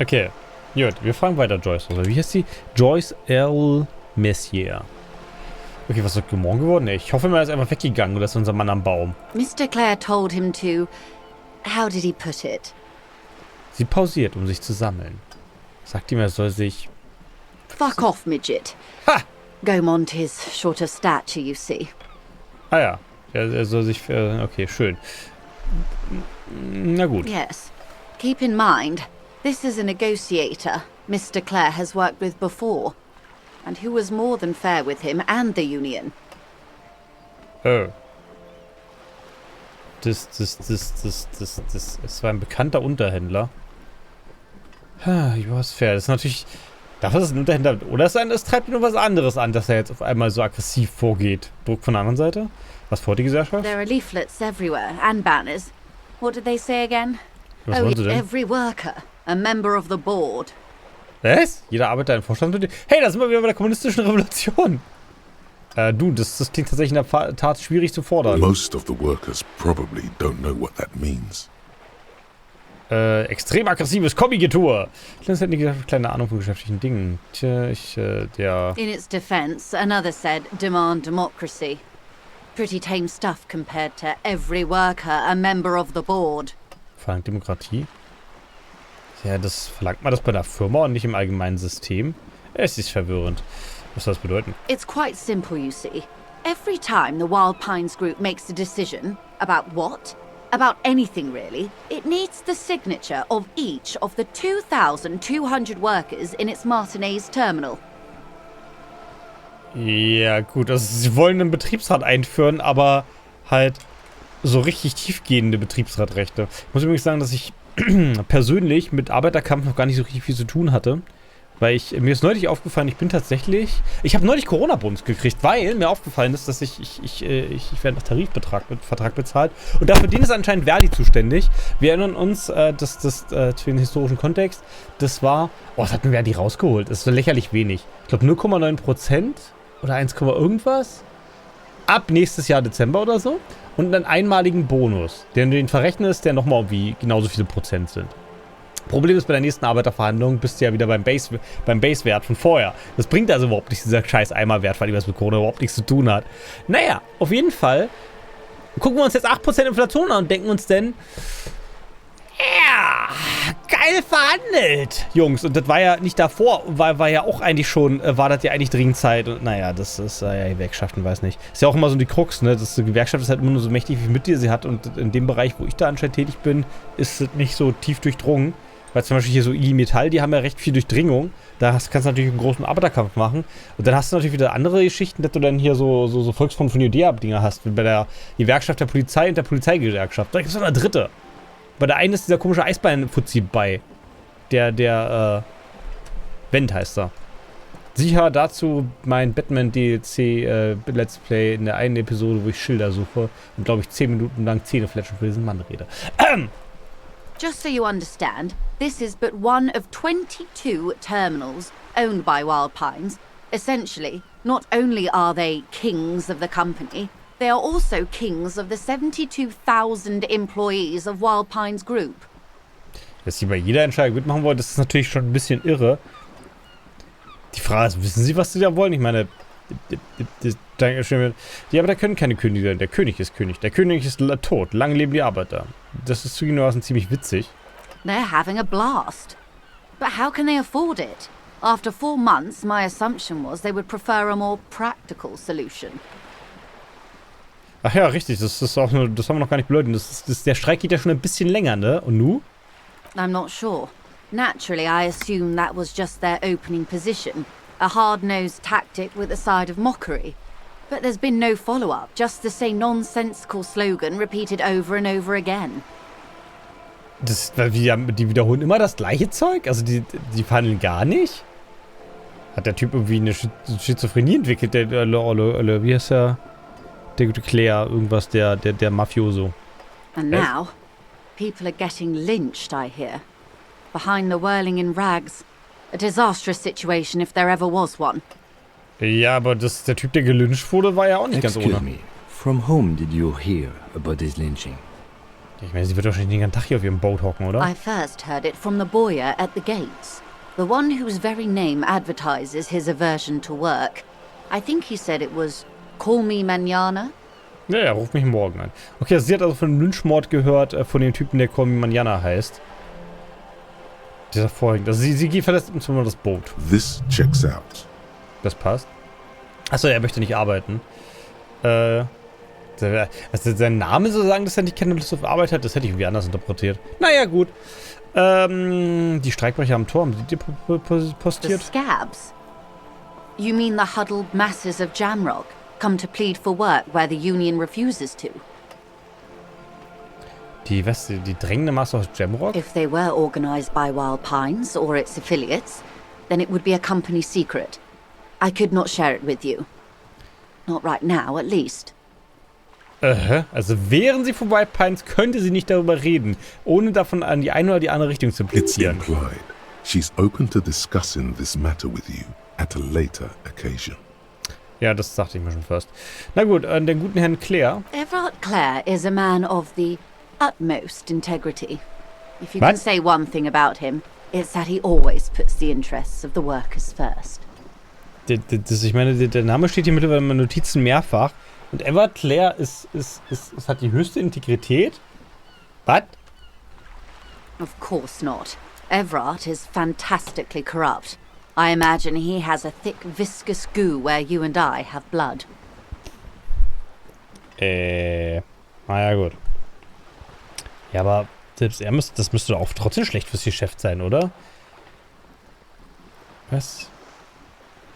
Okay, gut, wir fragen weiter Joyce. Wie heißt sie? Joyce L. Messier. Okay, was ist heute Morgen geworden? Nee, ich hoffe, er ist einfach weggegangen oder ist unser Mann am Baum. Mr. Clare told him to... How did he put it? Sie pausiert, um sich zu sammeln. Sagt ihm, er soll sich... Fuck off, midget. Ha! Gaumont is short of stature, you see. Ah ja, er soll sich... okay, schön. Na gut. Yes. Keep in mind, this is a negotiator Mr. Clare has worked with before, and who was more than fair with him and the union. Oh. Das war ein bekannter Unterhändler. Ich war fair. Das ist natürlich... Dafür ist es ein Unterhändler. Oder es treibt nur was anderes an, dass er jetzt auf einmal so aggressiv vorgeht. Druck von der anderen Seite? Was vor die Gesellschaft? There are leaflets everywhere and banners. What did they say again? Was wollen sie denn? Every worker, a member of the board. Was? Jeder Arbeiter im Vorstand? Hey, da sind wir wieder bei der kommunistischen Revolution. Das klingt tatsächlich in der Tat schwierig zu fordern. Most of the workers probably don't know what that means. Extrem aggressives Kommi-Getue. Das hat eine kleine Ahnung von geschäftlichen Dingen. Tja, In its defense, another said, demand democracy. Pretty tame stuff compared to every worker, a member of the board. Verlangt Demokratie? Ja, verlangt man das bei der Firma und nicht im allgemeinen System? Es ist verwirrend. Was soll das bedeuten? It's quite simple, you see. Every time the Wild Pines group makes a decision, about what? About anything really, it needs the signature of each of the 2,200 workers in its Martinaise terminal. Ja, gut, also sie wollen einen Betriebsrat einführen, aber halt so richtig tiefgehende Betriebsratrechte. Ich muss übrigens sagen, dass ich persönlich mit Arbeiterkampf noch gar nicht so richtig viel zu tun hatte. Weil mir ist neulich aufgefallen, ich habe neulich Corona-Bums gekriegt, weil mir aufgefallen ist, dass ich werde nach Vertrag bezahlt und dafür den ist anscheinend Verdi zuständig. Wir erinnern uns, für den historischen Kontext, das war, was hat denn Verdi rausgeholt? Das ist so lächerlich wenig. Ich glaube 0,9% oder 1, irgendwas ab nächstes Jahr Dezember oder so und einen einmaligen Bonus, der du den verrechnest, der nochmal irgendwie genauso viele Prozent sind. Problem ist, bei der nächsten Arbeiterverhandlung bist du ja wieder beim Base-Wert von vorher. Das bringt also überhaupt nicht, dieser scheiß Eimerwert, weil was mit Corona überhaupt nichts zu tun hat. Naja, auf jeden Fall gucken wir uns jetzt 8% Inflation an und denken uns denn, ja, geil verhandelt, Jungs. Und das war ja nicht davor, war ja auch eigentlich schon, war das ja eigentlich dringend Zeit. Und naja, das ist ja Gewerkschaften, weiß nicht. Ist ja auch immer so die Krux, ne? Die Gewerkschaft ist halt immer nur so mächtig, wie Mitglieder sie hat. Und in dem Bereich, wo ich da anscheinend tätig bin, ist es nicht so tief durchdrungen. Weil zum Beispiel hier so IG Metall, die haben ja recht viel Durchdringung. Da kannst du natürlich einen großen Arbeiterkampf machen. Und dann hast du natürlich wieder andere Geschichten, dass du dann hier so Volksfront von Judäa-Dinger hast. Wie bei der Gewerkschaft der Polizei und der Polizeigewerkschaft. Da gibt es noch eine dritte. Bei der einen ist dieser komische Eisbein-Fuzzi bei. Der Wendt heißt er. Sicher dazu mein Batman-DLC Let's Play in der einen Episode, wo ich Schilder suche und glaube ich 10 Minuten lang Zähnefletschen für diesen Mann rede. Just so you understand, this is but one of 22 terminals owned by Wild Pines. Essentially, not only are they kings of the company, they are also kings of the 72,000 employees of Wild Pines Group. Dass sie bei jeder Entscheidung mitmachen wollen, das ist natürlich schon ein bisschen irre. Die Frage ist, wissen sie, was sie da wollen? Ich meine, ja, aber da können keine Könige sein. Der König ist König. Der König ist tot. Lang leben die Arbeiter. Das ist zugegebenermaßen ziemlich witzig. They're having a blast. But how can they afford it? After 4 months, my assumption was they would prefer a more practical solution. Ach ja, richtig. Das haben wir noch gar nicht beleuchtet. Der Streik geht ja schon ein bisschen länger, ne? Und nu? I'm not sure. Naturally, I assume that was just their opening position. A hard-nosed tactic with a side of mockery. But there's been no follow-up, just the same nonsensical slogan repeated over and over again. Die wiederholen immer das gleiche Zeug? Also die verhandeln gar nicht? Hat der Typ irgendwie eine Schizophrenie entwickelt? Wie heißt der gute Claire? Irgendwas, der Mafioso. And now, people are getting lynched, I hear. Behind the whirling in rags. A disastrous situation if there ever was one. Ja, aber der Typ, der gelyncht wurde, war ja auch nicht ganz ohne. Excuse me, from whom did you hear about this lynching? Ich meine, sie wird wahrscheinlich den ganzen Tag hier auf ihrem Boot hocken, oder? I first heard it from the boyer at the gates. The one whose very name advertises his aversion to work. I think he said it was, call me mañana. Ja, ruf mich morgen an. Okay, also sie hat also von dem Lynchmord gehört, von dem Typen, der Call me mañana heißt. Dieser Vorhang. Also sie verlässt uns mal das Boot. This checks out. Das passt. Achso, er möchte nicht arbeiten. Also sein Name so sagen, dass er nicht keine Lust auf Arbeit hat, das hätte ich irgendwie anders interpretiert. Naja, gut. Die Streikbrecher am Tor, haben sie dir postiert? The scabs? You mean the huddled masses of Jamrock, come to plead for work where the union refuses to? Die drängende Masse aus Jamrock? If they were organized by Wild Pines or its affiliates, then it would be a company secret. I could not share it with you. Not right now, at least. Also wären sie von White Pines, könnte sie nicht darüber reden, ohne davon an die eine oder die andere Richtung zu It's implizieren. implied. She's open to discussing this matter with you at a later occasion. Ja, das dachte ich mir schon fast. Na gut, den guten Herrn Claire. Everard Clare is a man of the utmost integrity. If you can What? say one thing about him, it's that he always puts the interests of the workers first. Ich meine, der Name steht hier mittlerweile in meinen Notizen mehrfach. Und Everard Clare hat die höchste Integrität. Was? Of course not. Everard is fantastically corrupt. I imagine he has a thick, viscous goo where you and I have blood. Naja, gut. Ja, aber selbst das müsste doch auch trotzdem schlecht fürs Geschäft sein, oder? Was?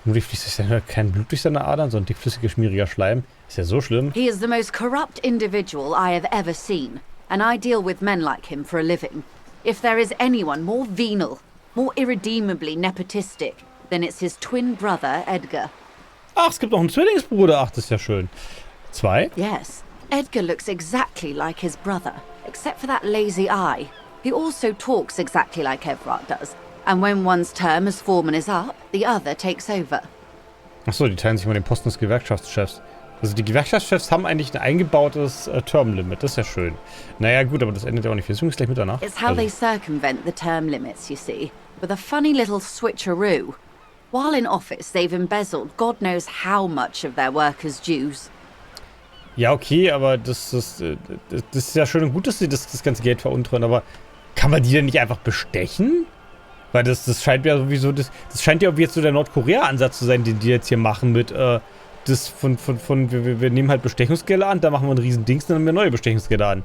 Nur fließt kein Blut durch seine Adern, sondern dickflüssiger, schmieriger Schleim. Ist ja so schlimm. He is the most corrupt individual I have ever seen, and I deal with men like him for a living. If there is anyone more venal, more irredeemably nepotistic, then it's his twin brother, Edgar. Ach, es gibt noch einen Zwillingsbruder. Ach, das ist ja schön. 2? Yes, Edgar looks exactly like his brother, except for that lazy eye. He also talks exactly like Everard does, and when one's term as foreman is up, the other takes over. Achso, die teilen sich mal den Posten des Gewerkschaftschefs. Also die Gewerkschaftschefs haben eigentlich ein eingebautes Term-Limit. Das ist ja schön. Naja, gut, aber das endet ja auch nicht. Wir sind jetzt gleich Mitternacht. It's how they circumvent the term limits, you see, with a funny little switcheroo. While in office, they've embezzled God knows how much of their workers' dues. Ja, okay, aber das ist ja schön und gut, dass sie das ganze Geld veruntreuen, aber kann man die denn nicht einfach bestechen? Weil das scheint ja sowieso, das scheint ja irgendwie jetzt so der Nordkorea-Ansatz zu sein, den die jetzt hier machen mit, wir nehmen halt Bestechungsgelder an, da machen wir ein riesen Dings, dann haben wir neue Bestechungsgelder an.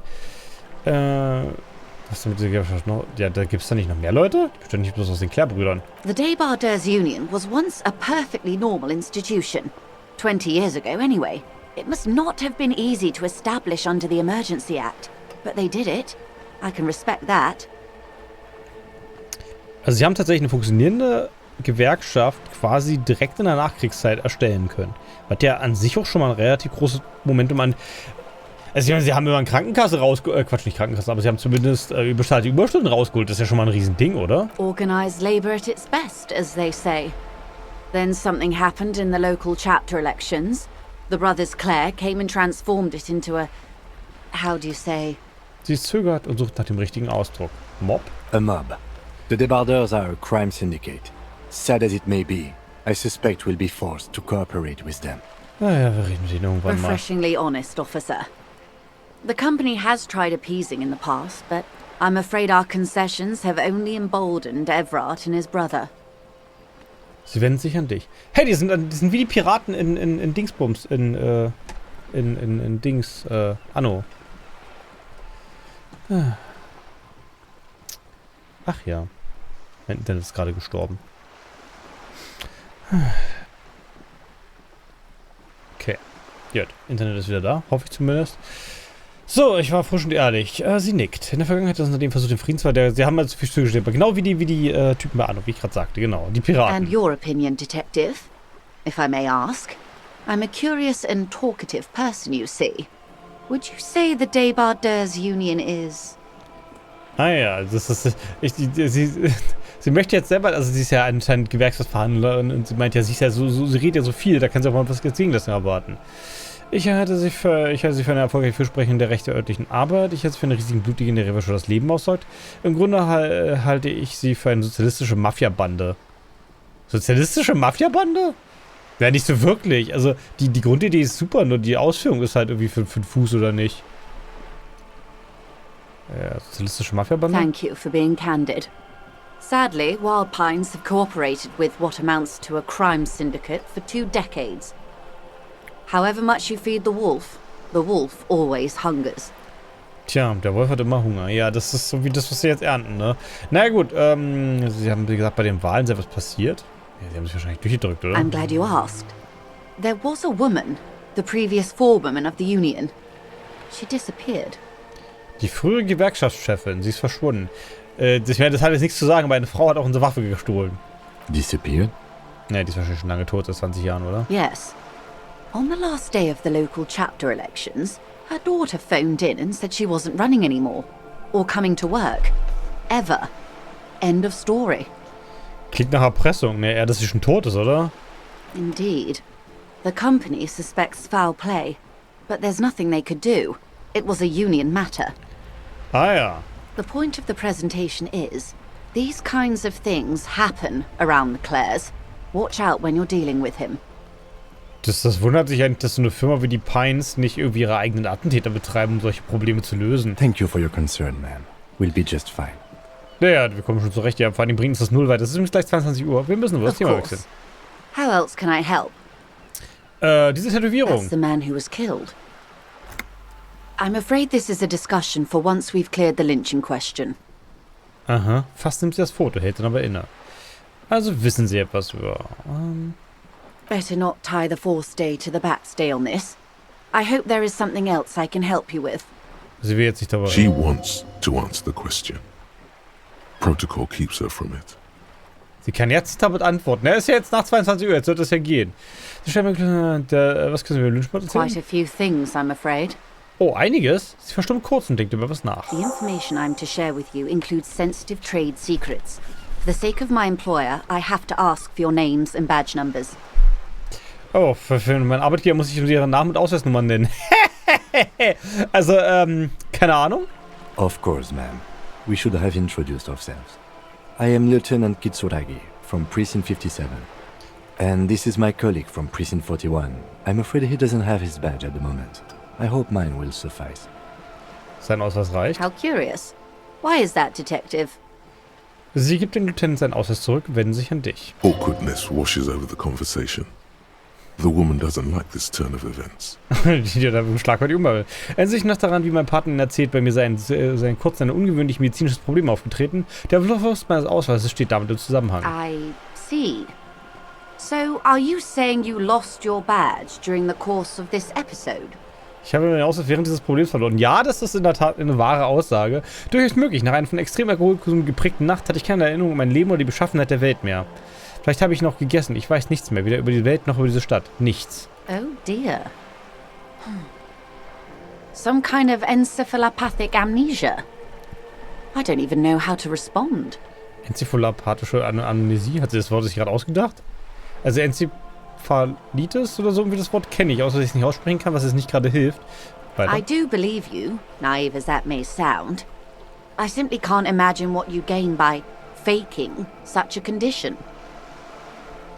Was damit der Gewerkschaft noch? Ja, da gibt's da nicht noch mehr Leute? Bestimmt nicht bloß aus den Clare-Brüdern. The Debarders Union was once a perfectly normal institution. 20 years ago, anyway. It must not have been easy to establish under the Emergency Act. But they did it. I can respect that. Also sie haben tatsächlich eine funktionierende Gewerkschaft quasi direkt in der Nachkriegszeit erstellen können. Was ja an sich auch schon mal ein relativ großes Momentum an... Also ich meine, sie haben immer eine Krankenkasse rausgeholt, Quatsch, nicht Krankenkasse, aber sie haben zumindest übersteuerte Überstunden rausgeholt. Das ist ja schon mal ein Riesending, oder? Organized labor at its best, as they say. Then something happened in the local chapter elections. The brothers Clare came and transformed it into a... How do you say? Sie zögert und sucht nach dem richtigen Ausdruck. Mob? A mob. The Debarders are a crime syndicate. Sad as it may be, I suspect we'll be forced to cooperate with them. Naja, wir reden mit ihnen irgendwann mal. Refreshingly honest, officer. The company has tried appeasing in the past, but I'm afraid our concessions have only emboldened Everard and his brother. Sie wenden sich an dich. Hey, die sind wie die Piraten in Dingsbums, in Dings, Anno. Ach ja. Mein Internet ist gerade gestorben. Okay. Gut. Internet ist wieder da. Hoffe ich zumindest. So, ich war frisch und ehrlich. Sie nickt. In der Vergangenheit haben sie dem versucht, den Frieden zu sie haben also viel zugestellt. Genau wie die Typen bei Anno, wie ich gerade sagte. Genau. Die Piraten. And your opinion, Detective? If I may ask. I'm a curious and talkative person, you see. Would you say the Debarders Union is... Ah ja, das ist... Sie möchte jetzt selber... Also sie ist ja anscheinend Gewerkschaftsverhandlerin und sie meint ja, sie redet ja so viel, da kann sie auch mal was gegen das erwarten. Ich halte sie für eine erfolgreiche Fürsprecherin der Rechte der örtlichen Arbeit. Ich halte sie für eine riesigen Blutige, der Revolution das Leben aussaugt. Im Grunde halte ich sie für eine sozialistische Mafia-Bande. Sozialistische Mafia-Bande? Ja, nicht so wirklich. Also, die Grundidee ist super, nur die Ausführung ist halt irgendwie für den Fuß oder nicht. Ja, sozialistische Mafia-Bande? Thank you for being candid. Sadly, Wild Pines have cooperated with what amounts to a crime syndicate for 2 decades. However much you feed the wolf always hungers. Tja, der Wolf hat immer Hunger. Ja, das ist so wie das, was sie jetzt ernten, ne? Naja gut, sie haben, wie gesagt, bei den Wahlen ist ja was passiert. Ja, sie haben sich wahrscheinlich durchgedrückt, oder? I'm glad you asked. There was a woman, the previous forewoman of the union. She disappeared. Die frühere Gewerkschaftschefin, sie ist verschwunden. Das hat jetzt nichts zu sagen, aber eine Frau hat auch unsere Waffe gestohlen. Disappeared? Ja, die ist wahrscheinlich schon lange tot, seit 20 Jahren, oder? Yes. On the last day of the local chapter elections, her daughter phoned in and said she wasn't running anymore. Or coming to work. Ever. End of story. Klingt nach Erpressung, ne? Eher, dass sie schon tot ist, oder? Indeed. The company suspects foul play, but there's nothing they could do. It was a union matter. Ah ja. The point of the presentation is, these kinds of things happen around the Clares. Watch out when you're dealing with him. Das wundert sich eigentlich, dass so eine Firma wie die Pines nicht irgendwie ihre eigenen Attentäter betreiben, um solche Probleme zu lösen. Thank you for your concern, ma'am. We'll be just fine. Ja, wir kommen schon zurecht. Ja, vor allem bringt uns das null weiter. Es ist übrigens gleich 22 Uhr. Wir müssen über das Of Thema course. wechseln. How else can I help? Diese Tätowierung. That's the man who was killed. I'm afraid this is a discussion for once we've cleared the lynching question. Aha. Fast nimmt sie das Foto, hält dann aber inne. Also wissen sie etwas über... Better not tie the 4th day to the Bat's Day on this. I hope there is something else I can help you with. Sie will jetzt nicht dabei. She wants to answer the question. Protocol keeps her from it. Sie kann jetzt nicht damit antworten. Er ist ja jetzt nach 22 Uhr, jetzt sollte es ja gehen. Was können Sie mir über Lynchmord erzählen? Quite a few things, I'm afraid. Oh, einiges? Sie verstummt kurz und denkt über was nach. The information I'm to share with you includes sensitive trade secrets. For the sake of my employer, I have to ask for your names and badge numbers. Oh, für meinen Arbeitgeber muss ich Ihren Namen und Ausweisnummer nennen. Also, keine Ahnung. Of course, ma'am. We should have introduced ourselves. I am Lieutenant Kitsuragi from Precinct 57. And this is my colleague from Precinct 41. I'm afraid he doesn't have his badge at the moment. I hope mine will suffice. Sein Ausweis reicht. How curious. Why is that, Detective? Sie gibt den Lieutenant seinen Ausweis zurück, wenden sich an dich. Awkwardness washes over the conversation. The woman doesn't like this turn of events. Die da mit dem Schlagwort will. Erinnert sich noch daran, wie mein Partner Ihnen erzählt, bei mir sei kurz ein ungewöhnlich medizinisches Problem aufgetreten. Der Verlust meines Ausweises steht damit im Zusammenhang. I see. So, are you saying you lost your badge during the course of this episode? Ich habe meinen Ausweis während dieses Problems verloren. Ja, das ist in der Tat eine wahre Aussage. Durchaus möglich. Nach einer von extrem Alkoholkonsum geprägten Nacht hatte ich keine Erinnerung an mein Leben oder die Beschaffenheit der Welt mehr. Vielleicht habe ich noch gegessen. Ich weiß nichts mehr. Weder über die Welt noch über diese Stadt. Nichts. Oh dear. Some kind of encephalopathic amnesia. I don't even know how to respond. Enzephalopathische Amnesie? Hat sie das Wort sich gerade ausgedacht? Also Enzephalitis oder so, wie das Wort kenne ich, außer dass ich es nicht aussprechen kann, was es nicht gerade hilft. Weiter. I do believe you, naive as that may sound. I simply can't imagine what you gain by faking such a condition.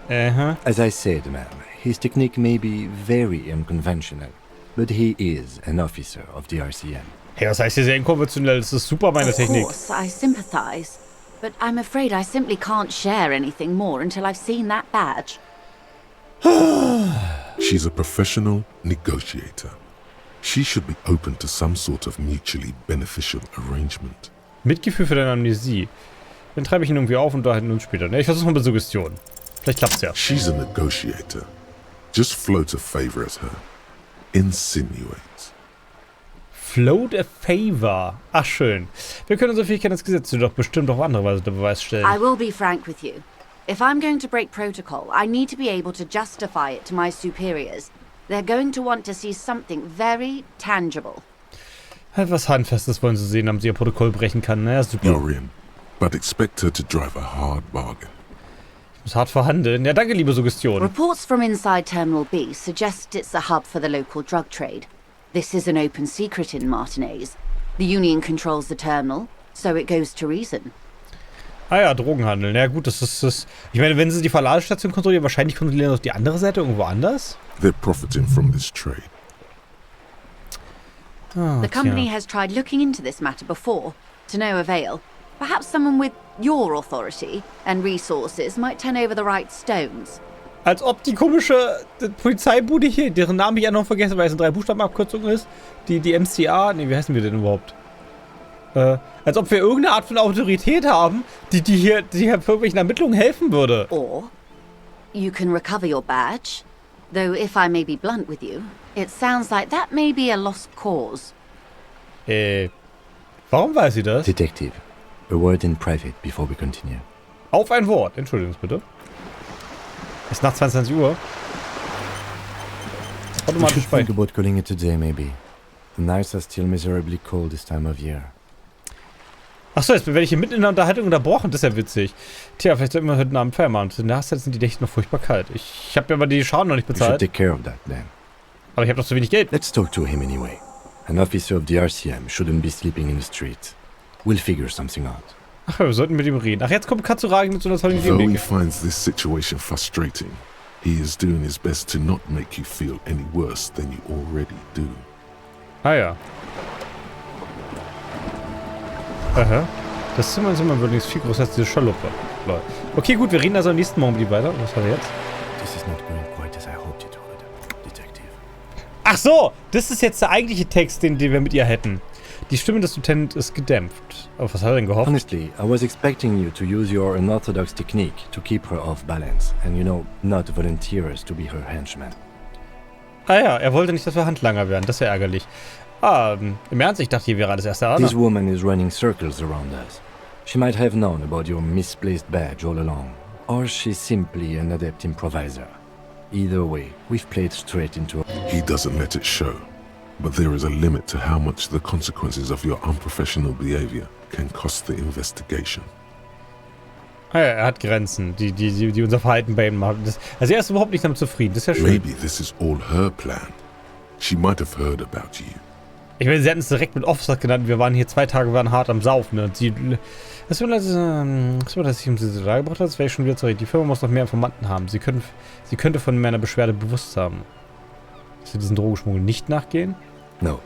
As I said, ma'am, his technique may be very unconventional, but he is an officer of the RCM. Hey, das heißt hier sehr inkonventionell. Das ist super, meine Technik. Of course, I sympathize, but I'm afraid I simply can't share anything more until I've seen that badge. She's a professional negotiator. She should be open to some sort of mutually beneficial arrangement. Mitgefühl für deine Amnesie. Dann treibe ich ihn irgendwie auf und unterhalten uns später. Ne, ich versuche mal mit Suggestion. Vielleicht klappt's ja. She's a negotiator. Just float a favor at her. Insinuate. Float a favor. Ach, schön. Wir können unsere Fähigkeit ins Gesetz doch bestimmt auf andere Weise unter Beweis stellen. I will be frank with you. If I'm going to break protocol, I need to be able to justify it to my superiors. They're going to want to see something very tangible. Etwas Handfestes wollen sie sehen, damit sie ihr Protokoll brechen kann. Naja, super. You're in, but expect her to drive a hard bargain. Muss hart verhandeln. Ja, danke, liebe Suggestion. Reports from inside Terminal B suggest it's a hub for the local drug trade. This is an open secret in Martinaise. The Union controls the terminal, so it goes to reason. Ah ja, Drogenhandel. Ja gut, das ist das. Ich meine, wenn sie die Verladestation kontrollieren, wahrscheinlich kontrollieren sie auch die andere Seite irgendwo anders. They're profiting from this trade. The company has tried looking into this matter before, to no avail. Perhaps someone with your authority and resources might turn over the right stones. Als ob die komische Polizeibude hier, deren Namen ich ja noch vergessen, weil es eine 3-Buchstaben-Abkürzung ist, die MCA, nee, wie heißen wir denn überhaupt? Als ob wir irgendeine Art von Autorität haben, die hier für irgendwelchen Ermittlungen helfen würde. Or, you can recover your badge. Though if I may be blunt with you, it sounds like that may be a lost cause. Warum weiß sie das? Detective, a word in private before we continue. Auf ein Wort. Entschuldigung bitte. Ist nach 22 Uhr. We should think about calling it today, maybe. The nights are still miserably cold this time of year. Achso, jetzt werde ich hier mitten in der Unterhaltung unterbrochen. Das ist ja witzig. Tja, vielleicht sollten wir heute Abend Feier machen. In der Nachtzeit sind die Nächte noch furchtbar kalt. Ich habe mir aber die Schaden noch nicht We should bezahlt. take care of that then. Aber ich habe doch zu wenig Geld. Let's talk to him anyway. An officer of the RCM shouldn't be sleeping in the street. We'll figure something out. Ach ja, wir sollten mit ihm reden. Ach, jetzt kommt Katsuragi mit so einer tollen Though he Idee. finds this situation frustrating, he is doing his best to not make you feel any worse than you already do. Ah ja. Aha. Das Zimmer ist immer übrigens viel größer als diese Schaluppe. Lol. Okay, gut, wir reden also am nächsten Morgen mit ihm weiter. Was war jetzt? This is not going quite as I hoped it would, Detective. Ach so, das ist jetzt der eigentliche Text, den wir mit ihr hätten. Die Stimme des Lieutenant ist gedämpft. Aber was hat er denn gehofft? Honestly, I was expecting you to use your unorthodox technique to keep her off balance and, you know, not volunteer us to be her henchman. Ah ja, er wollte nicht, dass wir Handlanger werden. Das ist ja ärgerlich. Im Ernst, ich dachte, hier wäre alles erste Ader. This woman is running circles around us. She might have known about your misplaced badge all along, or she's simply an adept improviser. Either way, we've played straight into He doesn't let it show, but there is a limit to how much the consequences of your unprofessional behavior can cost the investigation. Ah ja, er hat Grenzen, die unser Verhalten bei ihm machen. Also er ist überhaupt nicht damit zufrieden. Das ist ja schön. Maybe this is all her plan. She might have heard about you. Ich meine, sie hatten es direkt mit Officer genannt. Wir waren hier 2 Tage, waren hart am Saufen. Ne? Und sie... Was war das, ich um diese Lage gebracht habe? Das wäre ich schon wieder zurück. Die Firma muss noch mehr Informanten haben. Sie könnte von meiner Beschwerde bewusst haben. Dass wir diesen Drogenschmuggel nicht nachgehen? No.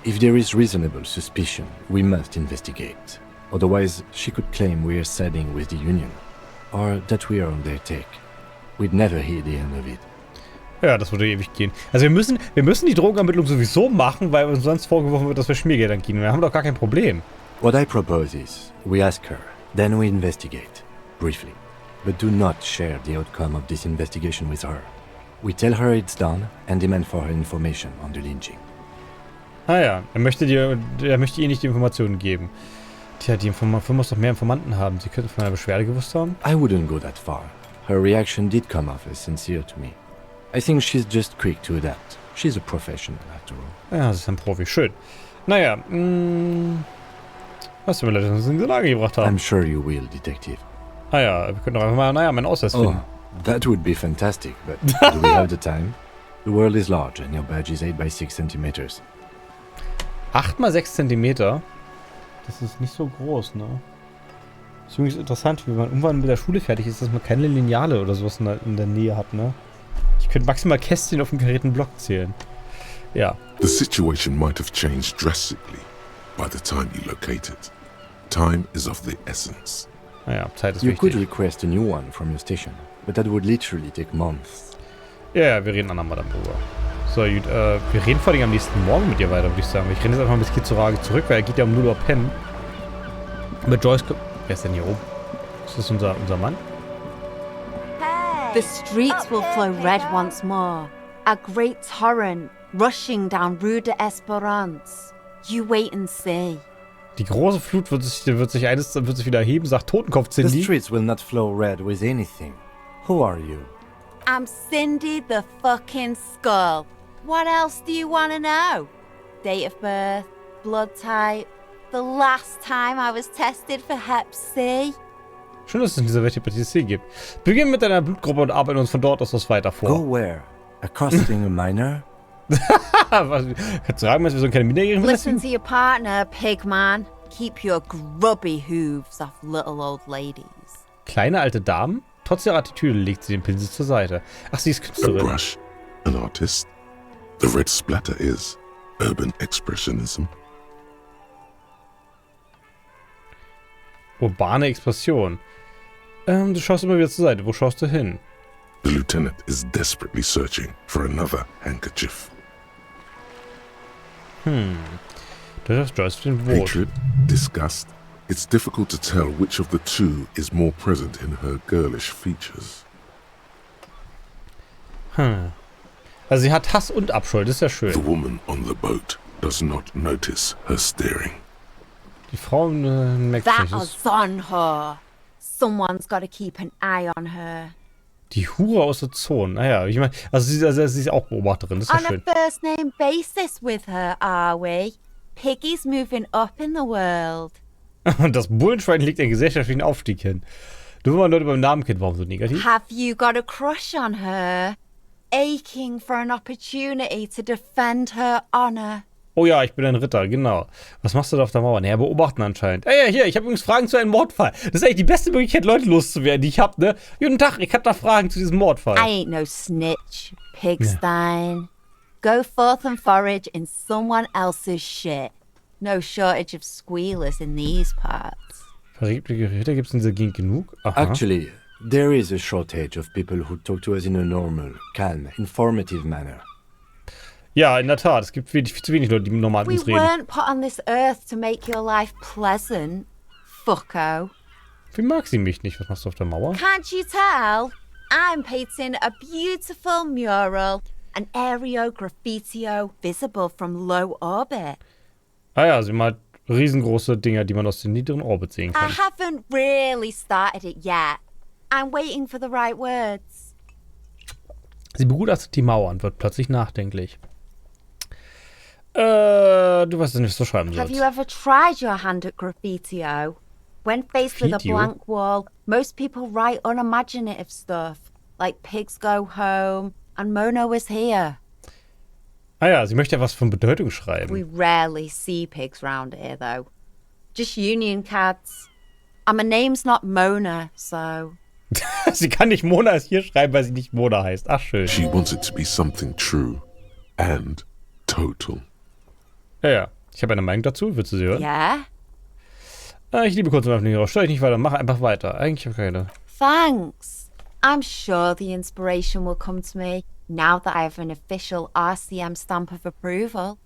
If there is reasonable suspicion, we must investigate. Otherwise, she could claim we are siding with the Union. Or that we are on their take. We'd never hear the end of it. Ja, das würde ewig gehen. Also wir müssen die Drogenermittlung sowieso machen, weil uns sonst vorgeworfen wird, dass wir Schmiergeldern gehen. Wir haben doch gar kein Problem. What I propose is, we ask her, then we investigate. Briefly. But do not share the outcome of this investigation with her. We tell her it's done and demand for her information on the lynching. Ah ja, er möchte ihr nicht die Informationen geben. Tja, die Firma muss doch mehr Informanten haben. Sie könnte von einer Beschwerde gewusst haben. I wouldn't go that far. Her reaction did come off as sincere to me. I think she's just quick to adapt. She's a professional, after all. Ja, sie ist ein Profi. Schön. Naja, was wir Leute uns in diese Lage gebracht haben. I'm sure you will, Detective. Ah ja, wir können doch einfach mal, meinen Ausweis Oh, finden. that would be fantastic, but do we have the time? The world is large and your badge is 8 by 6 centimeters. 8 mal 6 Zentimeter? Das ist nicht so groß, ne? Das ist übrigens interessant, wenn man irgendwann mit der Schule fertig ist, dass man keine Lineale oder sowas in der Nähe hat, ne? Ich könnte maximal Kästchen auf dem karierten Block zählen. Ja. The situation might have changed drastically by the time you locate it. Time is of the essence. Naja, Zeit ist You could wichtig. request a new one from your station, but that would literally take months. Ja, wir reden andermal darüber. So, gut, wir reden vor allem am nächsten Morgen mit dir weiter, würde ich sagen. Ich renne jetzt einfach mal bis Kitsuragi zurück, weil er geht ja um 0 Uhr pennen. Mit Joyce... Wer ist denn hier oben? Ist das unser Mann? The streets will flow red once more, a great torrent rushing down Rue de Esperance. You wait and see. Die große Flut wird sich wieder erheben, sagt Totenkopf The Cindy. streets will not flow red with anything. Who are you? I'm Cindy the fucking Skull. What else do you want to know? Date of birth, blood type, the last time I was tested for Hep C. Schön, dass es in dieser Welt Hepatitis gibt. Wir beginnen mit einer Blutgruppe und arbeiten uns von dort aus weiter vor. Go where? Accosting a minor? Was, kannst du sagen, dass wir so keine Minderjährigen Listen to your partner, pigman. Keep your grubby hooves off little old ladies. Kleine alte Damen? Trotz ihrer Attitüde legt sie den Pinsel zur Seite. Ach, sie ist A Künstlerin. brush, an artist. The red splatter is urban expressionism. Urbane Expression. Du schaust immer wieder zur Seite. Wo schaust du hin? The lieutenant is desperately searching for another handkerchief. Du hast Joyce für den Brot. Hatred, disgust. It's difficult to tell which of the two is more present in her girlish features. Also sie hat Hass und Abscheu, das ist ja The schön. woman on the boat does not notice her staring. Die Frau merkt That nicht. is on her. Someone's got to keep an eye on her. Die Hure aus der Zone. Naja, ich meine, also sie ist auch Beobachterin, das ist ja On a schön. first name basis with her, are we? Piggy's moving up in the world. Und das Bullenschwein legt einen gesellschaftlichen Aufstieg hin. Du willst mal Leute beim Namen kennen, warum so negativ? Have you got a crush on her? Aching for an opportunity to defend her honor. Oh ja, ich bin ein Ritter, genau. Was machst du da auf der Mauer? Naja, beobachten anscheinend. Ey, ja, hier, ich habe übrigens Fragen zu einem Mordfall. Das ist eigentlich die beste Möglichkeit, Leute loszuwerden, die ich habe, ne? Guten Tag, ich habe da Fragen zu diesem Mordfall. I ain't no snitch, Pigstein. Go forth and forage in someone else's shit. No shortage of squealers in these parts. Verriebte Geräte gibt's in dieser Gegend genug? Aha. Actually, there is a shortage of people who talk to us in a normal, calm, informative manner. Ja, in der Tat. Es gibt viel zu wenig Leute, die normal mit We uns reden. weren't put on this earth to make your life pleasant, fucko. Wie mag sie mich nicht? Was machst du auf der Mauer? Can't you tell? I'm painting a beautiful mural, an aereo graffitio visible from low orbit. Ah ja, sie malt riesengroße Dinger, die man aus dem niederen Orbit sehen I kann. haven't really started it yet. I'm waiting for the right words. Sie begutachtet die Mauer und wird plötzlich nachdenklich. Du weißt nicht, was du schreiben Have you sollst. ever tried your hand at graffitio? When faced with a Graffitio? blank wall, most people write unimaginative stuff, like pigs go home and Mono is here. Ah ja, sie möchte ja was von Bedeutung schreiben. We rarely see pigs round here, though. Just union cats. And my name's not Mona, so... Sie kann nicht Mona es hier schreiben, weil sie nicht Mona heißt. Ach, schön. She wants it to be something true and total. Ja. Ich habe eine Meinung dazu. Willst du sie hören? Yeah? Ich liebe kurz mal nicht raus. Stell dich nicht weiter. Mach einfach weiter. Eigentlich habe ich keine. Thanks. I'm sure the inspiration will come to me now that I have an official RCM stamp of approval.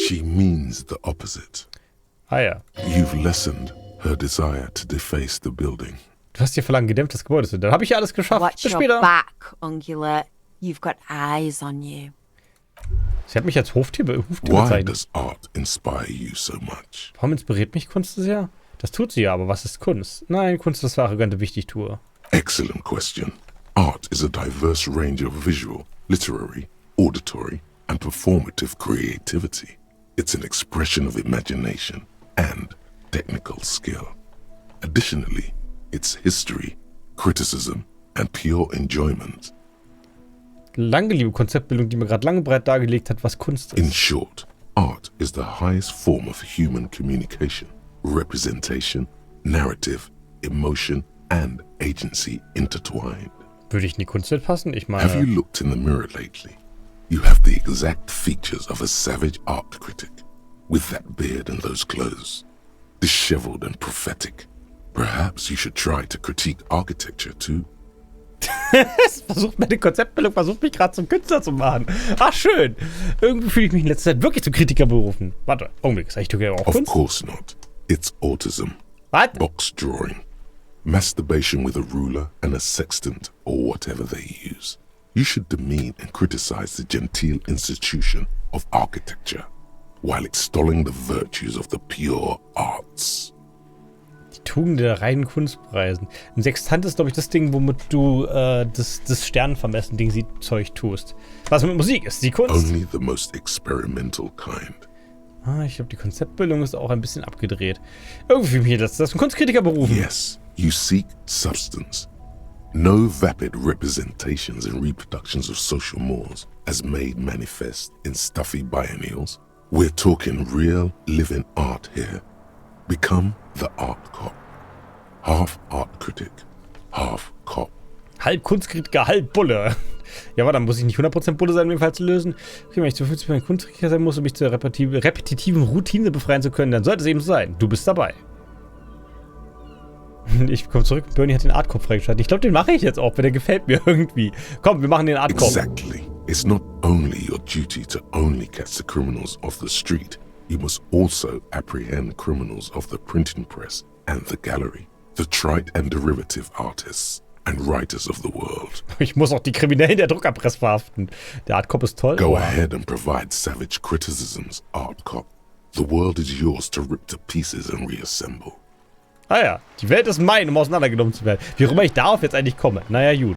She means the opposite. Ah ja. You've lessened her desire to deface the building. Du hast hier verlangt, gedämmt das Gebäude zu. Dann habe ich ja alles geschafft. Watch Bis your später. back, Ungulate. You've got eyes on you. Sie hat mich als Huftier Why bezeichnet. does art inspire you so much? Warum inspiriert mich Kunst so sehr? Das tut sie ja, aber was ist Kunst? Nein, Kunst ist das arrogante Wichtigtuer. Excellent question. Art is a diverse range of visual, literary, auditory, and performative creativity. It's an expression of imagination and technical skill. Additionally, it's history, criticism, and pure enjoyment. Lange liebe Konzeptbildung, die mir gerade lange breit dargelegt hat, was Kunst In ist. short, art is the highest form of human communication, representation, narrative, emotion, and agency intertwined. Würde ich in die Kunstwelt passen? Ich Have you meine, looked in the mirror lately? You have the exact features of a savage art critic, with that beard and those clothes, disheveled and prophetic. Perhaps you should try to critique architecture too. meine Konzeptbildung versucht mich gerade zum Künstler zu machen. Ach, schön. Irgendwie fühle ich mich in letzter Zeit wirklich zum Kritiker berufen. Warte, Augenblick, ist eigentlich auch Of Kunst? course not. It's autism, Was? box drawing, masturbation with a ruler and a sextant or whatever they use. You should demean and criticize the genteel institution of architecture while extolling the virtues of the pure arts. Die Tugend der reinen Kunst preisen. Ein Sextant ist, glaube ich, das Ding, womit du das Sternenvermessen-Ding Zeug tust. Was mit Musik ist, die Kunst. Only the most experimental kind. Ah, ich glaube, die Konzeptbildung ist auch ein bisschen abgedreht. Irgendwie fühle ich mich das ist ein Kunstkritiker berufen. Yes, You seek substance. No vapid representations and reproductions of social mores as made manifest in stuffy biennials. We're talking real, living art here. Become the art cop. Half art critic, half cop. Halb Kunstkritiker, halb Bulle. Ja, warte, dann muss ich nicht 100% Bulle sein, um den Fall zu lösen. Okay, wenn ich zu 50% Kunstkritiker sein muss, um mich zur repetitiven Routine befreien zu können, dann sollte es eben so sein. Du bist dabei. Ich komme zurück. Bernie hat den Artkopf freigeschaltet. Ich glaube, den mache ich jetzt auch, weil der gefällt mir irgendwie. Komm, wir machen den Artkopf. Exactly. It's not only your duty to only catch the criminals off the street. You must also apprehend criminals of the printing press and the gallery, the trite and derivative artists and writers of the world. Ich muss auch die Kriminellen der Druckerpresse verhaften. Der Artkopf ist toll. Go ahead and provide savage criticisms, Art Cop. The world is yours to rip to pieces and reassemble. Ah ja, die Welt ist mein, um auseinandergenommen zu werden. Wie auch immer ich darauf jetzt eigentlich komme. Naja, gut.